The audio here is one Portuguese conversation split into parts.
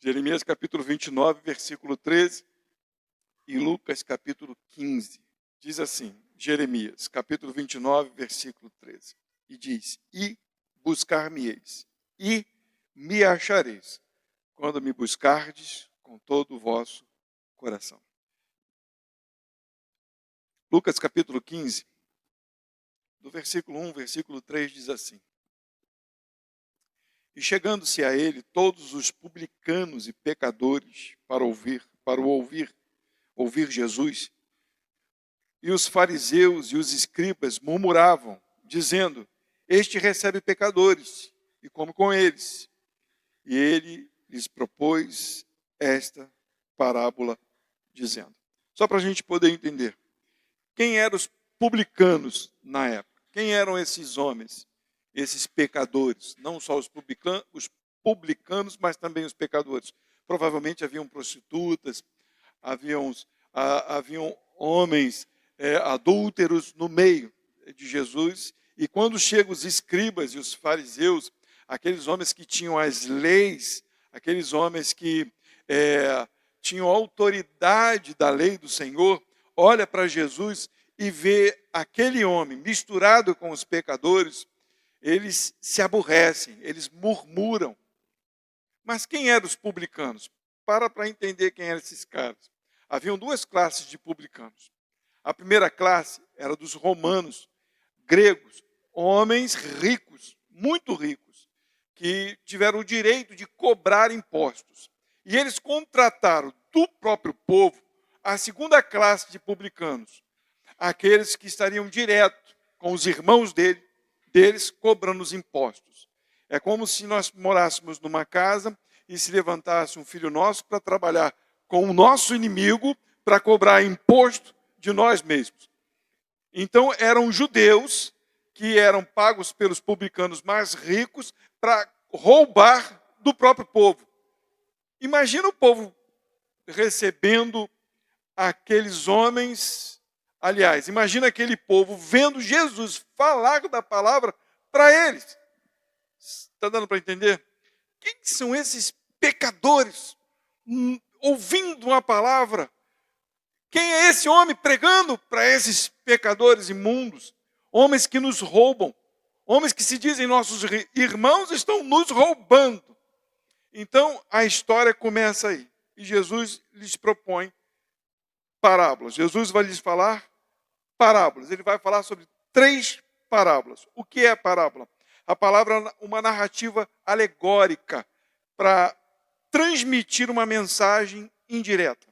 Jeremias capítulo 29, versículo 13 e Lucas capítulo 15. Diz assim, Jeremias capítulo 29, versículo 13. E diz, e buscar-me-eis, e me achareis, quando me buscardes com todo o vosso coração. Lucas capítulo 15, do versículo 1, versículo 3, diz assim. E chegando-se a ele todos os publicanos e pecadores para ouvir Jesus, e os fariseus e os escribas murmuravam, dizendo, este recebe pecadores e come com eles. E ele lhes propôs esta parábola, dizendo, só para a gente poder entender, quem eram os publicanos na época? Quem eram esses homens, esses pecadores? Não só os publicanos, mas também os pecadores. Provavelmente haviam prostitutas, haviam homens adúlteros no meio de Jesus. E quando chegam os escribas e os fariseus, aqueles homens que tinham as leis, aqueles homens que tinham autoridade da lei do Senhor, olha para Jesus e vê aquele homem misturado com os pecadores, eles se aborrecem, eles murmuram. Mas quem eram os publicanos? Para entender quem eram esses caras. Haviam duas classes de publicanos. A primeira classe era dos romanos, gregos, homens ricos, muito ricos, que tiveram o direito de cobrar impostos. E eles contrataram do próprio povo a segunda classe de publicanos, aqueles que estariam direto com os irmãos deles cobrando os impostos. É como se nós morássemos numa casa e se levantasse um filho nosso para trabalhar com o nosso inimigo para cobrar imposto de nós mesmos. Então eram judeus que eram pagos pelos publicanos mais ricos para roubar do próprio povo. Imagina o povo recebendo aqueles homens, aliás, imagina aquele povo vendo Jesus falar da palavra para eles. Está dando para entender? Quem são esses pecadores ouvindo uma palavra? Quem é esse homem pregando para esses pecadores imundos? Homens que nos roubam, homens que se dizem nossos irmãos estão nos roubando. Então a história começa aí. E Jesus lhes propõe parábolas. Jesus vai lhes falar parábolas. Ele vai falar sobre 3 parábolas. O que é a parábola? A palavra é uma narrativa alegórica para transmitir uma mensagem indireta.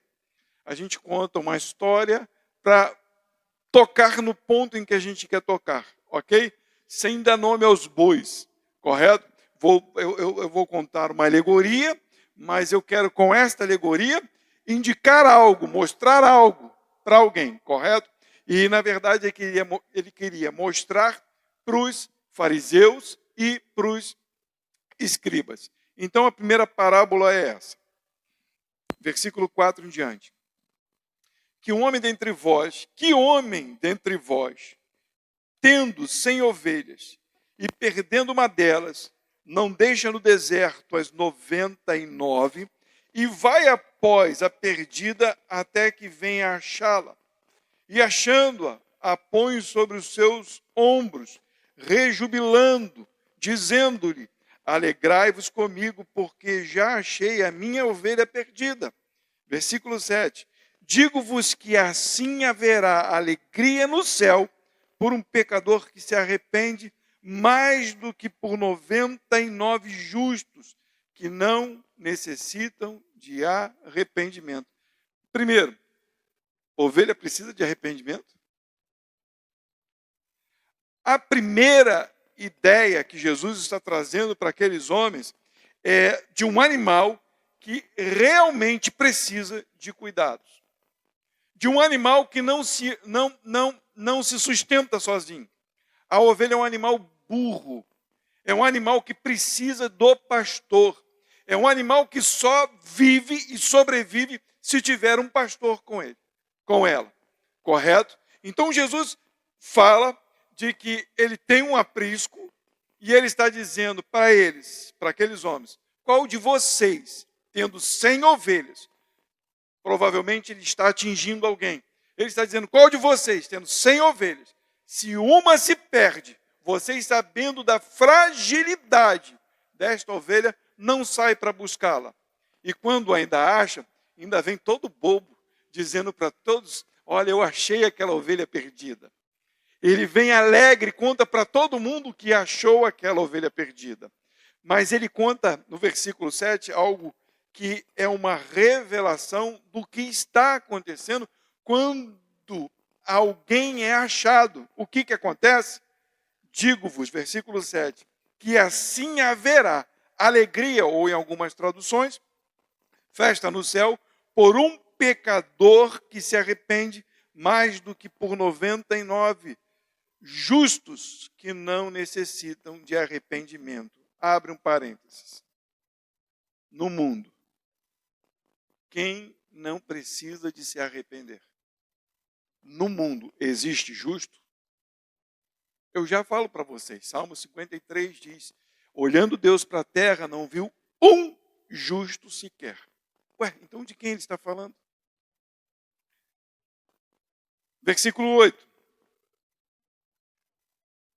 A gente conta uma história para tocar no ponto em que a gente quer tocar, ok? Sem dar nome aos bois, correto? Eu vou contar uma alegoria, mas eu quero com esta alegoria indicar algo, mostrar algo para alguém, correto? E na verdade ele queria mostrar para os fariseus e para os escribas. Então a primeira parábola é essa. Versículo 4 em diante. Que homem dentre vós, tendo 100 ovelhas e perdendo uma delas, não deixa no deserto as 99 e vai após a perdida até que venha achá-la. E achando-a, a põe sobre os seus ombros, rejubilando, dizendo-lhe, alegrai-vos comigo, porque já achei a minha ovelha perdida. Versículo 7. Digo-vos que assim haverá alegria no céu por um pecador que se arrepende, mais do que por 99 justos que não necessitam de arrependimento. Primeiro, ovelha precisa de arrependimento? A primeira ideia que Jesus está trazendo para aqueles homens é de um animal que realmente precisa de cuidados. De um animal que não se sustenta sozinho. A ovelha é um animal burro. É um animal que precisa do pastor. É um animal que só vive e sobrevive se tiver um pastor com ela. Correto? Então Jesus fala de que ele tem um aprisco e ele está dizendo para eles, para aqueles homens, qual de vocês, tendo 100 ovelhas, provavelmente ele está atingindo alguém. Ele está dizendo, qual de vocês, tendo 100 ovelhas, se uma se perde, vocês sabendo da fragilidade desta ovelha, não sai para buscá-la. E quando ainda acha, ainda vem todo bobo, dizendo para todos, olha, eu achei aquela ovelha perdida. Ele vem alegre, conta para todo mundo que achou aquela ovelha perdida. Mas ele conta, no versículo 7, algo que é uma revelação do que está acontecendo quando alguém é achado. O que acontece? Digo-vos, versículo 7, que assim haverá alegria, ou em algumas traduções, festa no céu, por um pecador que se arrepende, mais do que por 99 justos que não necessitam de arrependimento. Abre um parênteses. No mundo, quem não precisa de se arrepender? No mundo existe justo? Eu já falo para vocês, Salmo 53 diz, olhando Deus para a terra, não viu um justo sequer. Ué, então de quem ele está falando? Versículo 8.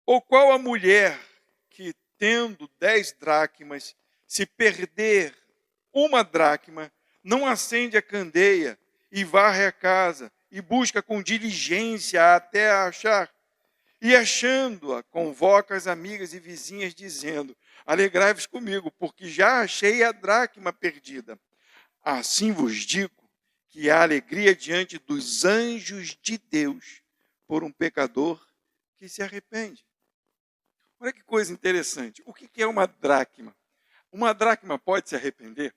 Ou qual a mulher que, tendo 10 dracmas, se perder uma dracma, não acende a candeia e varre a casa e busca com diligência até a achar? E achando-a, convoca as amigas e vizinhas, dizendo, alegrai-vos comigo, porque já achei a dracma perdida. Assim vos digo que há alegria diante dos anjos de Deus por um pecador que se arrepende. Olha que coisa interessante. O que é uma dracma? Uma dracma pode se arrepender?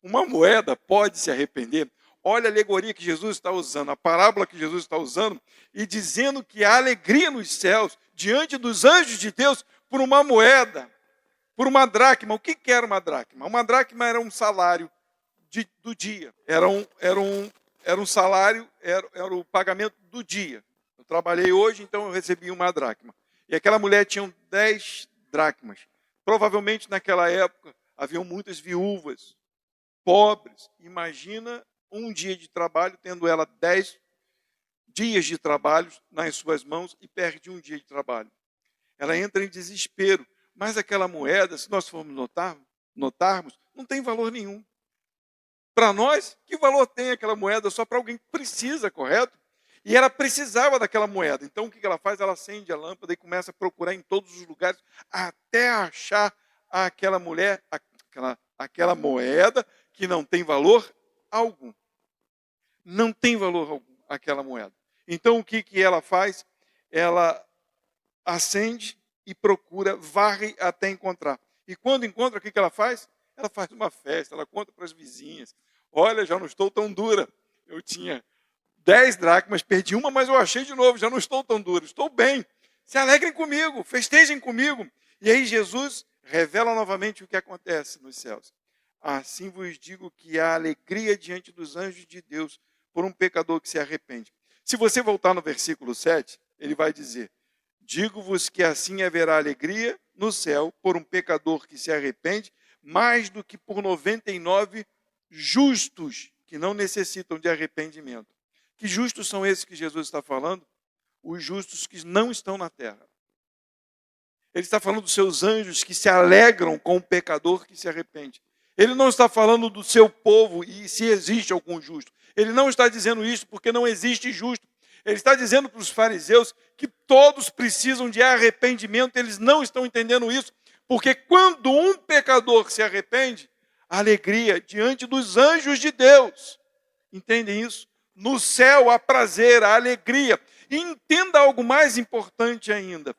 Uma moeda pode se arrepender? Olha a alegoria que Jesus está usando, a parábola que Jesus está usando, e dizendo que há alegria nos céus, diante dos anjos de Deus, por uma moeda, por uma dracma. O que era uma dracma? Uma dracma era um salário do dia. Era um salário, era o pagamento do dia. Eu trabalhei hoje, então eu recebi uma dracma. E aquela mulher tinha 10 dracmas. Provavelmente naquela época haviam muitas viúvas, pobres. Imagina um dia de trabalho, tendo ela 10 dias de trabalho nas suas mãos e perde um dia de trabalho. Ela entra em desespero. Mas aquela moeda, se nós formos notarmos, não tem valor nenhum. Para nós, que valor tem aquela moeda? Só para alguém que precisa, correto? E ela precisava daquela moeda. Então, o que ela faz? Ela acende a lâmpada e começa a procurar em todos os lugares até achar aquela mulher, aquela moeda que não tem valor algum. Não tem valor algum aquela moeda. Então, o que ela faz? Ela acende e procura, varre até encontrar. E quando encontra, o que ela faz? Ela faz uma festa, ela conta para as vizinhas. Olha, já não estou tão dura. Eu tinha 10 dracmas, perdi uma, mas eu achei de novo, já não estou tão dura, estou bem. Se alegrem comigo, festejem comigo. E aí Jesus revela novamente o que acontece nos céus. Assim vos digo que há alegria diante dos anjos de Deus por um pecador que se arrepende. Se você voltar no versículo 7, ele vai dizer, digo-vos que assim haverá alegria no céu por um pecador que se arrepende, mais do que por 99 justos que não necessitam de arrependimento. Que justos são esses que Jesus está falando? Os justos que não estão na terra. Ele está falando dos seus anjos que se alegram com o pecador que se arrepende. Ele não está falando do seu povo e se existe algum justo. Ele não está dizendo isso porque não existe justo. Ele está dizendo para os fariseus que todos precisam de arrependimento. Eles não estão entendendo isso. Porque quando um pecador se arrepende, a alegria diante dos anjos de Deus. Entendem isso? No céu há prazer, há alegria. E entenda algo mais importante ainda.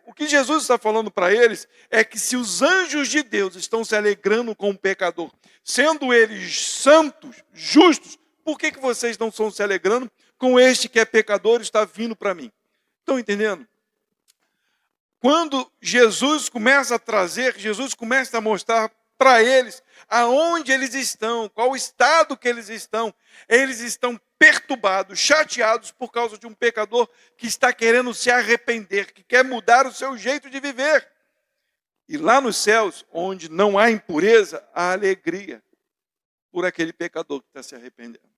O que Jesus está falando para eles é que se os anjos de Deus estão se alegrando com o pecador, sendo eles santos, justos, por que vocês não estão se alegrando com este que é pecador e está vindo para mim? Estão entendendo? Quando Jesus começa a trazer, Jesus começa a mostrar para eles aonde eles estão, qual o estado que eles estão perturbados, chateados por causa de um pecador que está querendo se arrepender, que quer mudar o seu jeito de viver. E lá nos céus, onde não há impureza, há alegria. por aquele pecador que está se arrependendo.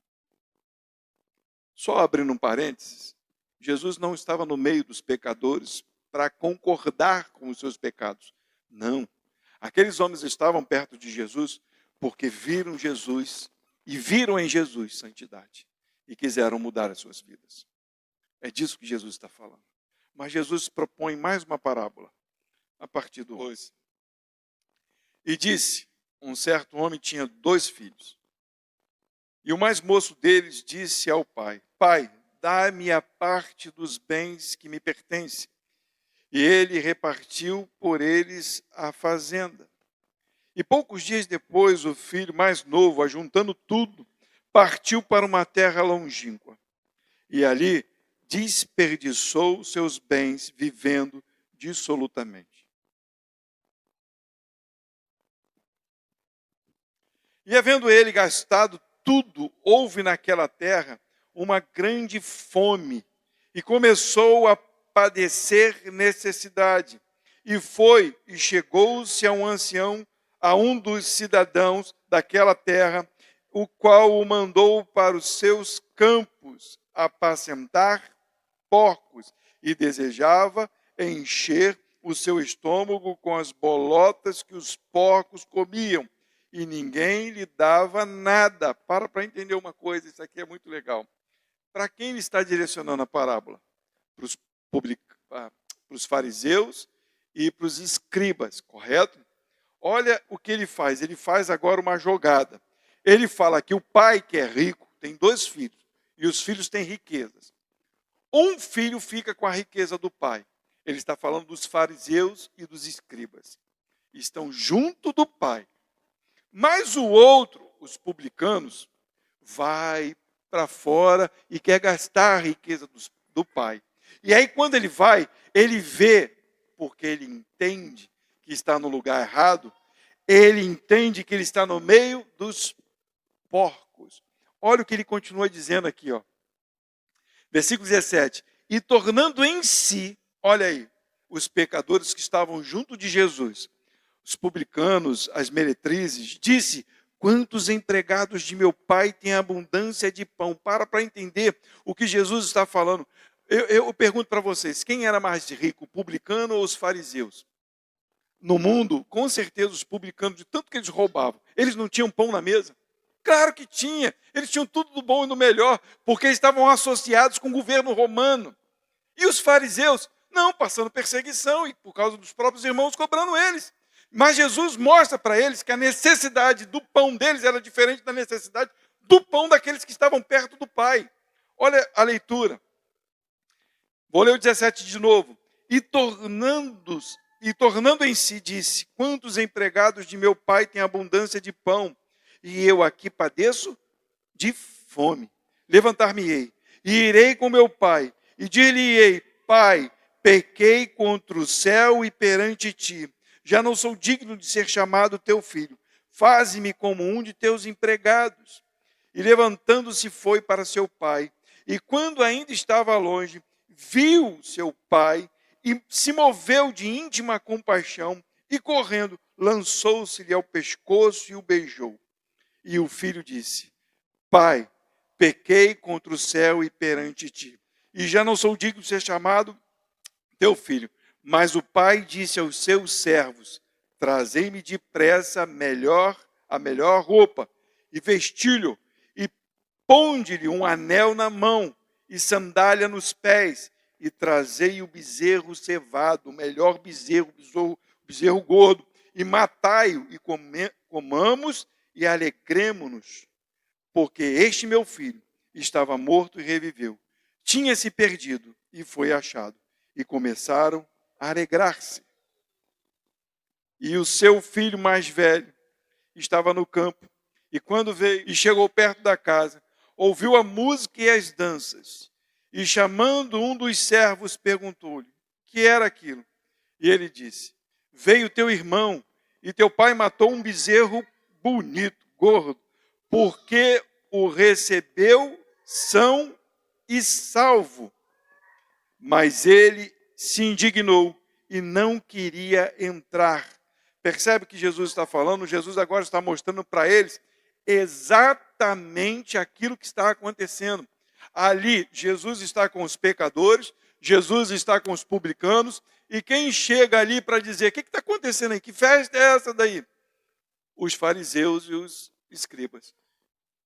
Só abrindo um parênteses, Jesus não estava no meio dos pecadores para concordar com os seus pecados. Não. Aqueles homens estavam perto de Jesus porque viram Jesus e viram em Jesus santidade e quiseram mudar as suas vidas. É disso que Jesus está falando. Mas Jesus propõe mais uma parábola a partir do 11. E disse, um certo homem tinha 2 filhos. E o mais moço deles disse ao pai, Pai, dá-me a parte dos bens que me pertence. E ele repartiu por eles a fazenda. E poucos dias depois, o filho mais novo, ajuntando tudo, partiu para uma terra longínqua. E ali desperdiçou seus bens, vivendo dissolutamente. E havendo ele gastado tudo, houve naquela terra uma grande fome, e começou a padecer necessidade. E foi e chegou-se a um ancião, a um dos cidadãos daquela terra, o qual o mandou para os seus campos apacentar porcos, e desejava encher o seu estômago com as bolotas que os porcos comiam, e ninguém lhe dava nada. Para entender uma coisa, isso aqui é muito legal. Para quem ele está direcionando a parábola? Para os fariseus e para os escribas, correto? Olha o que ele faz agora uma jogada. Ele fala que o pai que é rico tem 2 filhos, e os filhos têm riquezas. Um filho fica com a riqueza do pai. Ele está falando dos fariseus e dos escribas. Estão junto do pai. Mas o outro, os publicanos, vai para fora e quer gastar a riqueza do pai. E aí quando ele vai, ele vê, porque ele entende que está no lugar errado, ele entende que ele está no meio dos porcos. Olha o que ele continua dizendo aqui, ó. Versículo 17. E tornando em si, olha aí, os pecadores que estavam junto de Jesus, os publicanos, as meretrizes, disse, quantos empregados de meu pai têm abundância de pão? Para entender o que Jesus está falando. Eu pergunto para vocês, quem era mais rico, o publicano ou os fariseus? No mundo, com certeza, os publicanos, de tanto que eles roubavam, eles não tinham pão na mesa? Claro que tinha. Eles tinham tudo do bom e do melhor, porque eles estavam associados com o governo romano. E os fariseus, não, passando perseguição, e por causa dos próprios irmãos cobrando eles. Mas Jesus mostra para eles que a necessidade do pão deles era diferente da necessidade do pão daqueles que estavam perto do Pai. Olha a leitura. Vou ler o 17 de novo. E tornando em si, disse, quantos empregados de meu pai têm abundância de pão, e eu aqui padeço de fome. Levantar-me-ei, e irei com meu pai, e dir-lhe-ei, Pai, pequei contra o céu e perante ti. Já não sou digno de ser chamado teu filho. Faze-me como um de teus empregados. E levantando-se foi para seu pai. E quando ainda estava longe, viu seu pai e se moveu de íntima compaixão e correndo, lançou-se-lhe ao pescoço e o beijou. E o filho disse, Pai, pequei contra o céu e perante ti. E já não sou digno de ser chamado teu filho. Mas o pai disse aos seus servos, trazei-me depressa a melhor roupa, e vestiu-lhe, e ponde-lhe um anel na mão, e sandália nos pés, e trazei o bezerro cevado, o melhor bezerro gordo, e matai-o, e comamos, e alegremo-nos, porque este meu filho estava morto e reviveu. Tinha se perdido, e foi achado. E começaram a alegrar-se. E o seu filho mais velho estava no campo, e quando veio e chegou perto da casa, ouviu a música e as danças, e chamando um dos servos, perguntou-lhe, que era aquilo? E ele disse, veio teu irmão, e teu pai matou um bezerro bonito, gordo, porque o recebeu são e salvo. Mas ele se indignou e não queria entrar. Percebe o que Jesus está falando? Jesus agora está mostrando para eles exatamente aquilo que está acontecendo. Ali, Jesus está com os pecadores, Jesus está com os publicanos, e quem chega ali para dizer, o que está acontecendo aí? Que festa é essa daí? Os fariseus e os escribas.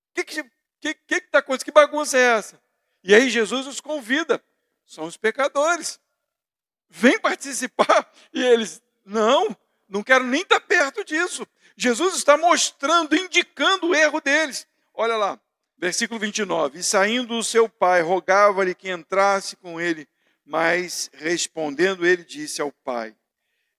O que está acontecendo? Que bagunça é essa? E aí Jesus os convida. São os pecadores. Vem participar. E eles, não quero nem estar perto disso. Jesus está mostrando, indicando o erro deles. Olha lá, versículo 29. E saindo o seu pai, rogava-lhe que entrasse com ele. Mas respondendo ele, disse ao pai,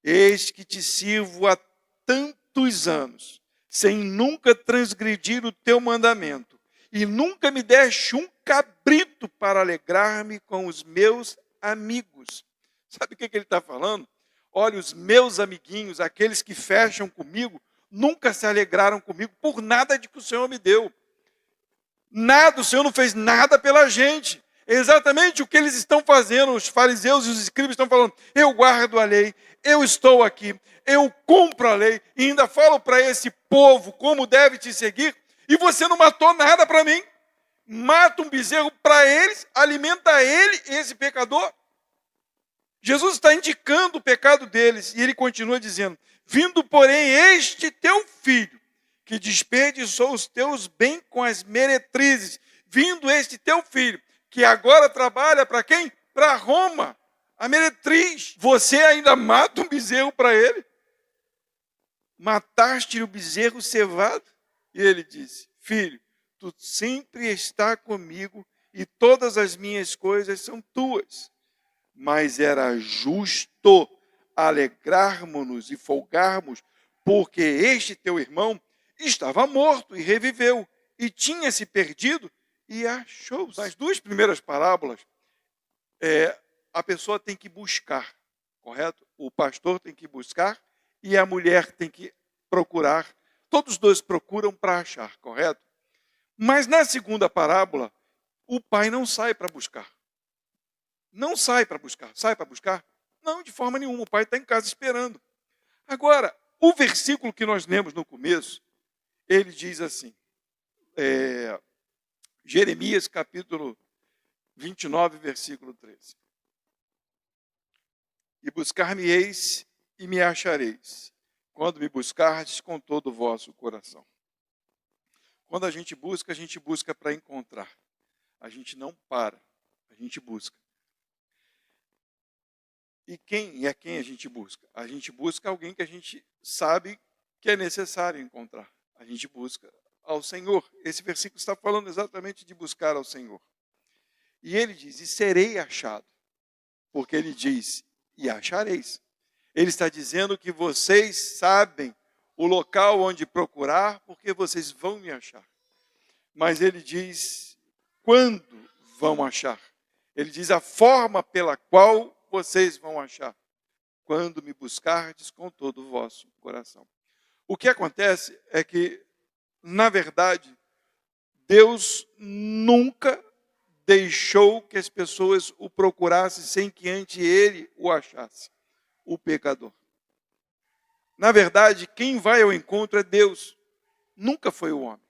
eis que te sirvo há tantos anos, sem nunca transgredir o teu mandamento, e nunca me deste um cabrito para alegrar-me com os meus amigos. Sabe o que ele está falando? Olha, os meus amiguinhos, aqueles que fecham comigo, nunca se alegraram comigo por nada de que o Senhor me deu. Nada, o Senhor não fez nada pela gente. É exatamente o que eles estão fazendo, os fariseus e os escribas estão falando, eu guardo a lei, eu estou aqui, eu cumpro a lei, e ainda falo para esse povo como deve te seguir, e você não matou nada para mim. Mata um bezerro para eles, alimenta ele, esse pecador. Jesus está indicando o pecado deles, e ele continua dizendo, vindo porém este teu filho, que desperdiçou os teus bens com as meretrizes, vindo este teu filho, que agora trabalha para quem? Para Roma, a meretriz. Você ainda mata um bezerro para ele? Mataste o bezerro cevado? E ele disse, filho, tu sempre está comigo e todas as minhas coisas são tuas. Mas era justo alegrarmos-nos e folgarmos, porque este teu irmão estava morto e reviveu, e tinha se perdido e achou. Nas duas primeiras parábolas, a pessoa tem que buscar, correto? O pastor tem que buscar e a mulher tem que procurar. Todos dois procuram para achar, correto? Mas na segunda parábola, o pai não sai para buscar. Não sai para buscar. Sai para buscar? Não, de forma nenhuma. O pai está em casa esperando. Agora, o versículo que nós lemos no começo, ele diz assim, Jeremias capítulo 29, versículo 13. E buscar-me-eis e me achareis, quando me buscardes com todo o vosso coração. Quando a gente busca para encontrar. A gente não para, a gente busca. E quem a gente busca? A gente busca alguém que a gente sabe que é necessário encontrar. A gente busca ao Senhor. Esse versículo está falando exatamente de buscar ao Senhor. E ele diz, e serei achado. Porque ele diz, e achareis. Ele está dizendo que vocês sabem o local onde procurar, porque vocês vão me achar. Mas ele diz, quando vão achar? Ele diz a forma pela qual vocês vão achar. Quando me buscardes com todo o vosso coração. O que acontece é que, na verdade, Deus nunca deixou que as pessoas o procurassem sem que antes ele o achasse, o pecador. Na verdade, quem vai ao encontro é Deus, nunca foi o homem.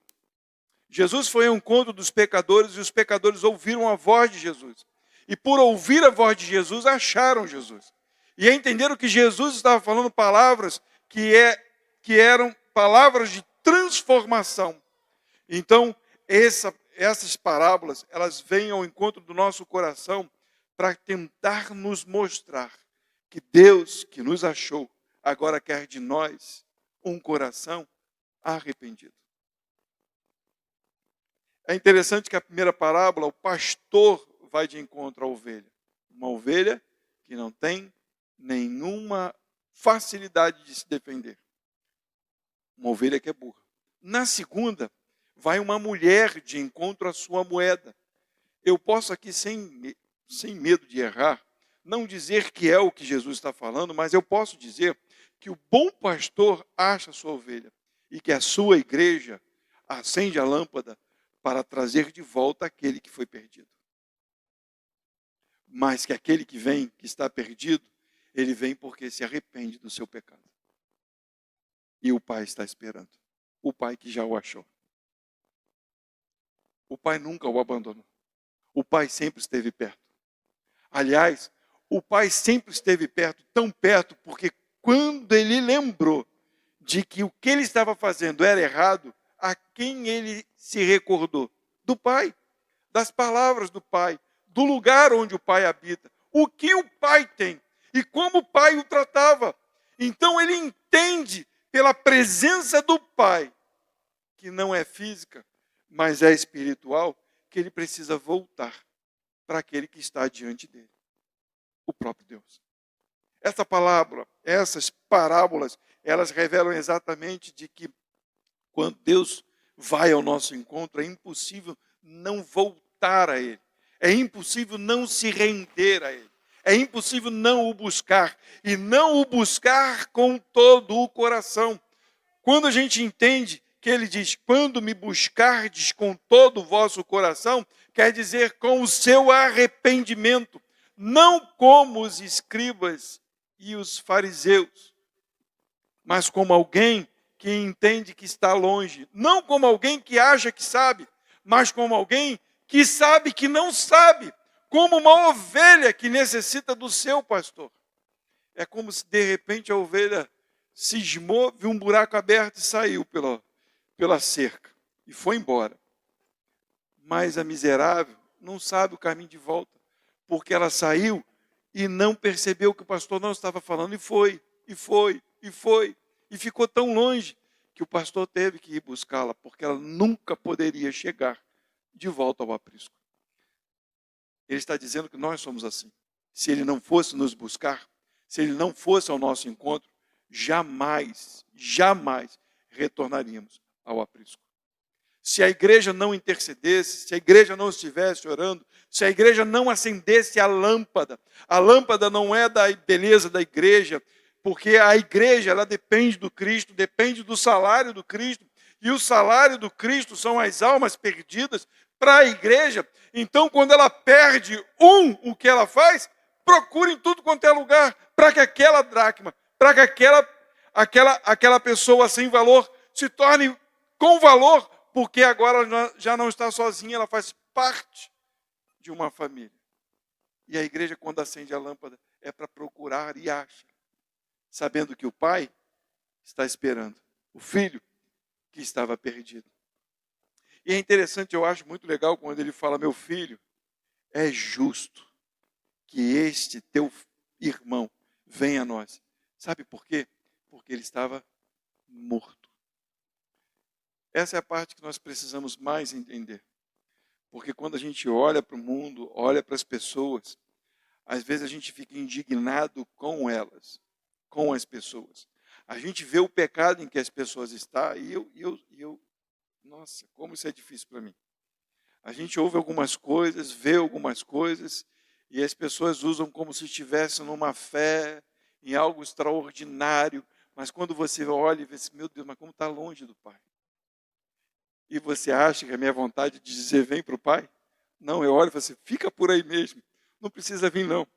Jesus foi ao encontro dos pecadores e os pecadores ouviram a voz de Jesus. E por ouvir a voz de Jesus, acharam Jesus. E entenderam que Jesus estava falando palavras que eram palavras de transformação. Então, essas parábolas, elas vêm ao encontro do nosso coração para tentar nos mostrar que Deus, que nos achou, agora quer de nós um coração arrependido. É interessante que a primeira parábola, o pastor vai de encontro à ovelha. Uma ovelha que não tem nenhuma facilidade de se defender. Uma ovelha que é burra. Na segunda, vai uma mulher de encontro à sua moeda. Eu posso aqui, sem medo de errar, não dizer que é o que Jesus está falando, mas eu posso dizer que o bom pastor acha a sua ovelha e que a sua igreja acende a lâmpada para trazer de volta aquele que foi perdido. Mas que aquele que vem, que está perdido, ele vem porque se arrepende do seu pecado. E o Pai está esperando. O Pai que já o achou. o pai nunca o abandonou. O pai sempre esteve perto. Aliás, o pai sempre esteve perto, tão perto, porque quando ele lembrou de que o que ele estava fazendo era errado, a quem ele se recordou? Do pai, das palavras do pai, do lugar onde o pai habita, o que o pai tem e como o pai o tratava. Então ele entende pela presença do pai, que não é física, mas é espiritual, que ele precisa voltar para aquele que está diante dele, o próprio Deus. Essa palavra, essas parábolas, elas revelam exatamente de que quando Deus vai ao nosso encontro, é impossível não voltar a Ele. É impossível não se render a Ele. É impossível não o buscar. E não o buscar com todo o coração. Quando a gente entende que Ele diz, quando me buscardes com todo o vosso coração, quer dizer com o seu arrependimento. Não como os escribas e os fariseus, mas como alguém que entende que está longe. Não como alguém que acha que sabe, mas como alguém que sabe que não sabe. Como uma ovelha que necessita do seu pastor. É como se de repente a ovelha cismou, viu um buraco aberto e saiu pela cerca. E foi embora. Mas a miserável não sabe o caminho de volta. Porque ela saiu e não percebeu que o pastor não estava falando. E foi. E ficou tão longe que o pastor teve que ir buscá-la, porque ela nunca poderia chegar de volta ao aprisco. Ele está dizendo que nós somos assim. Se ele não fosse nos buscar, se ele não fosse ao nosso encontro, jamais retornaríamos ao aprisco. Se a igreja não intercedesse, se a igreja não estivesse orando, se a igreja não acendesse a lâmpada não é da beleza da igreja, porque a igreja ela depende do Cristo, depende do salário do Cristo, e o salário do Cristo são as almas perdidas para a igreja. Então, quando ela perde o que ela faz? Procura em tudo quanto é lugar, para que aquela dracma, para que aquela pessoa sem valor se torne com valor, porque agora ela já não está sozinha, ela faz parte de uma família. E a igreja, quando acende a lâmpada, é para procurar e acha, sabendo que o pai está esperando o filho que estava perdido. E é interessante, eu acho muito legal quando ele fala, meu filho, é justo que este teu irmão venha a nós. Sabe por quê? Porque ele estava morto. Essa é a parte que nós precisamos mais entender. Porque quando a gente olha para o mundo, olha para as pessoas, às vezes a gente fica indignado com elas, com as pessoas. A gente vê o pecado em que as pessoas estão e eu nossa, como isso é difícil para mim. A gente ouve algumas coisas, vê algumas coisas, e as pessoas usam como se estivessem numa fé, em algo extraordinário, mas quando você olha e vê assim, meu Deus, mas como está longe do Pai. E você acha que a minha vontade de dizer, vem para o Pai? Não, eu olho e falo assim, fica por aí mesmo, não precisa vir não.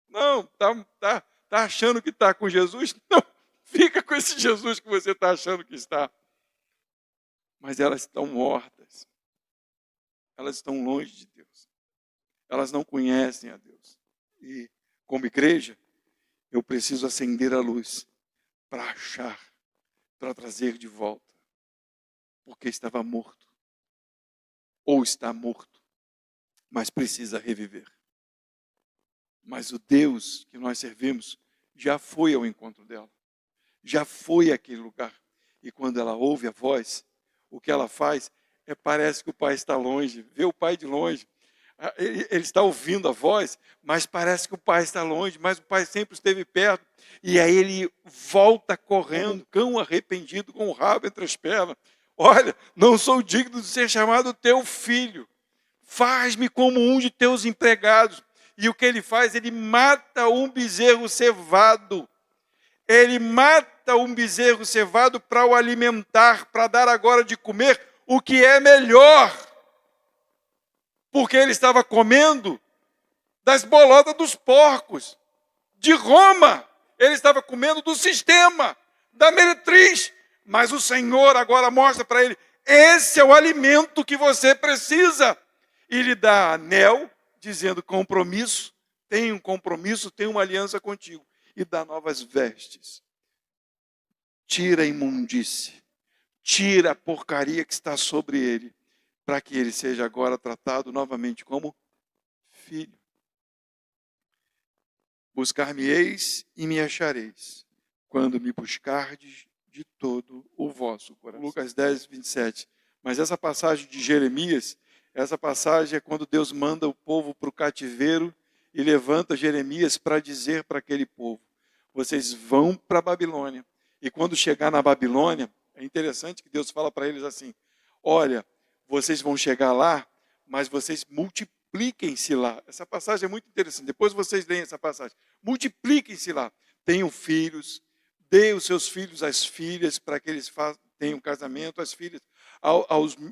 Não, tá achando que está com Jesus? Não, fica com esse Jesus que você está achando que está. Mas elas estão mortas. Elas estão longe de Deus. Elas não conhecem a Deus. E, como igreja, eu preciso acender a luz para achar, para trazer de volta. Porque estava morto. Ou está morto. Mas precisa reviver. Mas o Deus que nós servimos já foi ao encontro dela. Já foi àquele lugar. E quando ela ouve a voz, o que ela faz parece que o pai está longe, vê o pai de longe. Ele está ouvindo a voz, mas parece que o pai está longe, mas o pai sempre esteve perto. E aí ele volta correndo, cão arrependido com o rabo entre as pernas. Olha, não sou digno de ser chamado teu filho. Faz-me como um de teus empregados. E o que ele faz? Ele mata um bezerro cevado. Ele mata um bezerro cevado para o alimentar, para dar agora de comer o que é melhor. Porque ele estava comendo das bolotas dos porcos, de Roma. Ele estava comendo do sistema, da meretriz. Mas o Senhor agora mostra para ele, esse é o alimento que você precisa. E lhe dá anel, dizendo compromisso, tem um compromisso, tem uma aliança contigo. E dá novas vestes. Tira a imundície, tira a porcaria que está sobre ele, para que ele seja agora tratado novamente como filho. Buscar-me-eis e me achareis, quando me buscardes de todo o vosso coração. Lucas 10, 27. Mas essa passagem de Jeremias, essa passagem é quando Deus manda o povo para o cativeiro e levanta Jeremias para dizer para aquele povo: vocês vão para a Babilônia. E quando chegar na Babilônia, é interessante que Deus fala para eles assim: olha, vocês vão chegar lá, mas vocês multipliquem-se lá. Essa passagem é muito interessante. Depois vocês leem essa passagem. Multipliquem-se lá. Tenham filhos, dê os seus filhos às filhas, para que eles tenham casamento, as filhas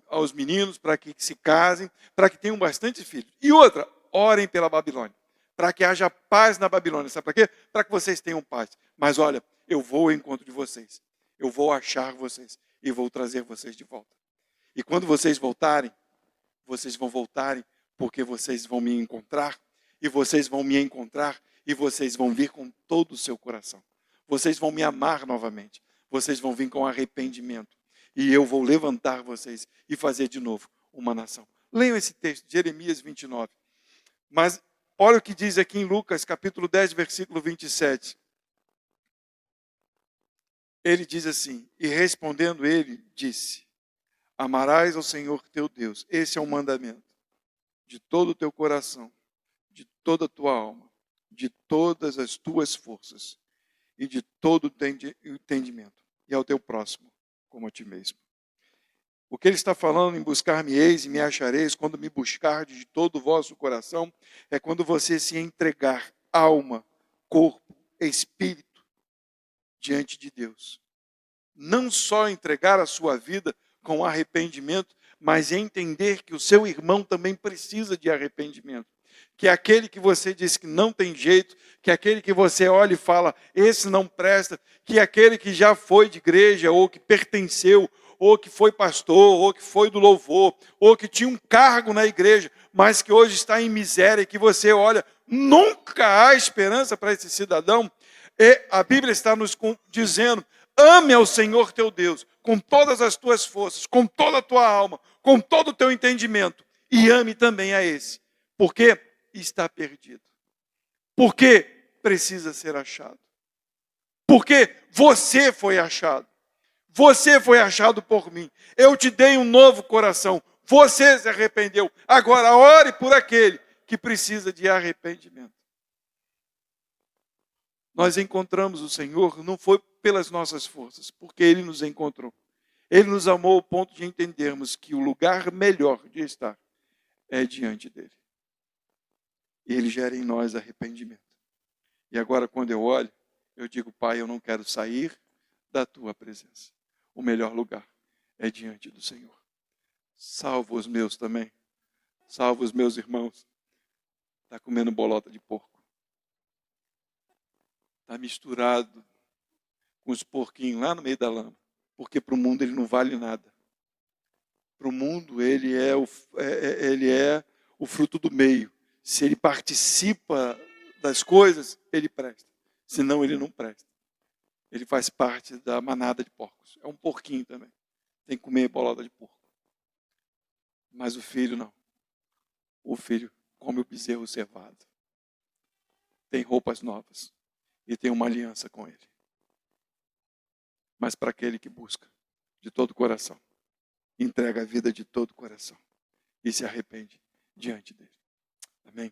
aos meninos, para que se casem, para que tenham bastante filhos. E outra, orem pela Babilônia, para que haja paz na Babilônia. Sabe para quê? Para que vocês tenham paz. Mas olha, eu vou ao encontro de vocês. Eu vou achar vocês e vou trazer vocês de volta. E quando vocês voltarem, vocês vão voltarem porque vocês vão me encontrar, e vocês vão me encontrar, e vocês vão vir com todo o seu coração. Vocês vão me amar novamente. Vocês vão vir com arrependimento. E eu vou levantar vocês e fazer de novo uma nação. Leiam esse texto, Jeremias 29. Mas olha o que diz aqui em Lucas, capítulo 10, versículo 27. Ele diz assim: e respondendo ele, disse: amarás ao Senhor teu Deus. Esse é o mandamento. De todo o teu coração, de toda a tua alma, de todas as tuas forças e de todo o entendimento. E ao teu próximo, como a ti mesmo. O que ele está falando em buscar-me-eis e me achareis, quando me buscardes de todo o vosso coração, é quando você se entregar alma, corpo, espírito diante de Deus. Não só entregar a sua vida com arrependimento, mas entender que o seu irmão também precisa de arrependimento. Que aquele que você diz que não tem jeito, que aquele que você olha e fala, esse não presta, que aquele que já foi de igreja, ou que pertenceu, ou que foi pastor, ou que foi do louvor, ou que tinha um cargo na igreja, mas que hoje está em miséria, que você olha, nunca há esperança para esse cidadão. E a Bíblia está nos dizendo: ame ao Senhor teu Deus, com todas as tuas forças, com toda a tua alma, com todo o teu entendimento, e ame também a esse, porque está perdido, porque precisa ser achado, porque você foi achado por mim, eu te dei um novo coração, você se arrependeu, agora ore por aquele que precisa de arrependimento. Nós encontramos o Senhor, não foi pelas nossas forças, porque Ele nos encontrou. Ele nos amou ao ponto de entendermos que o lugar melhor de estar é diante dEle. E Ele gera em nós arrependimento. E agora, quando eu olho, eu digo: Pai, eu não quero sair da Tua presença. O melhor lugar é diante do Senhor. Salva os meus também. Salva os meus irmãos. Está comendo bolota de porco. Está misturado com os porquinhos lá no meio da lama. Porque para o mundo ele não vale nada. Para o mundo ele é o fruto do meio. Se ele participa das coisas, ele presta. Senão ele não presta. Ele faz parte da manada de porcos. É um porquinho também. Tem que comer bolota de porco. Mas o filho não. O filho come o bezerro cevado. Tem roupas novas. E tem uma aliança com ele. Mas para aquele que busca de todo o coração, entrega a vida de todo o coração e se arrepende diante dele. Amém?